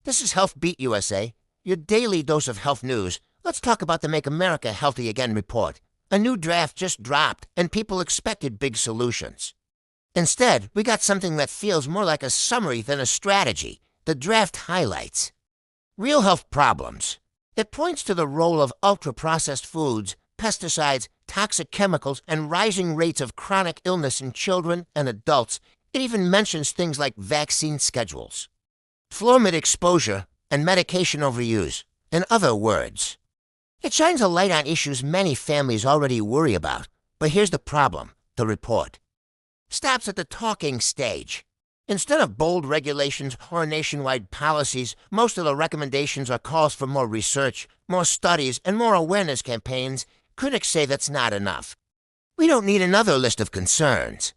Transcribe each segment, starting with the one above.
This is Beat U.S.A, your daily dose of health news. Let's talk about the Make America Healthy Again report. A new draft just dropped, and people expected big solutions. Instead, we got something that feels more like a summary than a strategy. The draft highlights real health problems. It points to the role of ultra-processed foods, pesticides, toxic chemicals, and rising rates of chronic illness in children and adults. It even mentions things like vaccine schedules, fluoride exposure, and medication overuse. In other words, it shines a light on issues many families already worry about. But here's the problem. The report stops at the talking stage. Instead of bold regulations or nationwide policies, most of the recommendations are calls for more research, more studies, and more awareness campaigns. Critics say that's not enough. We don't need another list of concerns.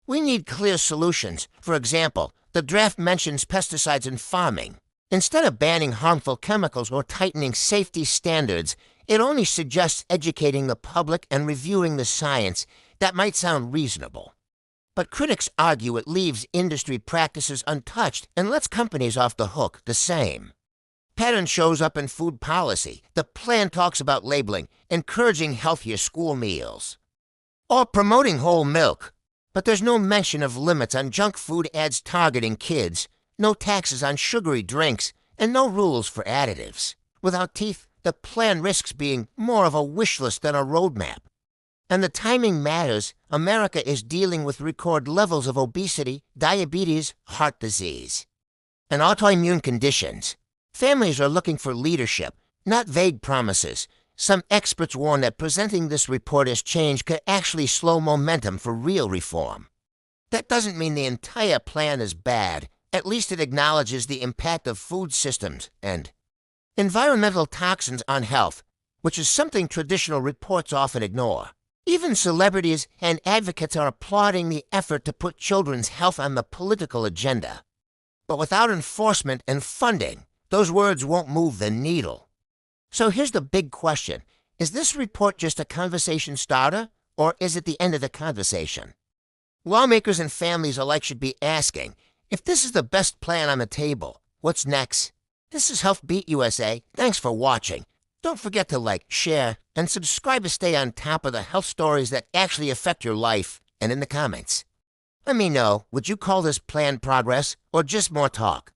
We need clear solutions. For example, the draft mentions pesticides in farming. Instead of banning harmful chemicals or tightening safety standards, it only suggests educating the public and reviewing the science. That might sound reasonable. But critics argue it leaves industry practices untouched and lets companies off the hook the same. Pattern shows up in food policy. The plan talks about labeling, encouraging healthier school meals, or promoting whole milk. But there's no mention of limits on junk food ads targeting kids, no taxes on sugary drinks, and no rules for additives. Without teeth, the plan risks being more of a wish list than a roadmap. And the timing matters. America is dealing with record levels of obesity, diabetes, heart disease, and autoimmune conditions. Families are looking for leadership, not vague promises. Some experts warn that presenting this report as change could actually slow momentum for real reform. That doesn't mean the entire plan is bad. At least it acknowledges the impact of food systems and environmental toxins on health, which is something traditional reports often ignore. Even celebrities and advocates are applauding the effort to put children's health on the political agenda. But without enforcement and funding, those words won't move the needle. So here's the big question. Is this report just a conversation starter, or is it the end of the conversation? Lawmakers and families alike should be asking, if this is the best plan on the table, what's next? This is Beat U.S.A. Thanks for watching. Don't forget to like, share, and subscribe to stay on top of the health stories that actually affect your life. And in the comments, let me know, would you call this plan progress or just more talk?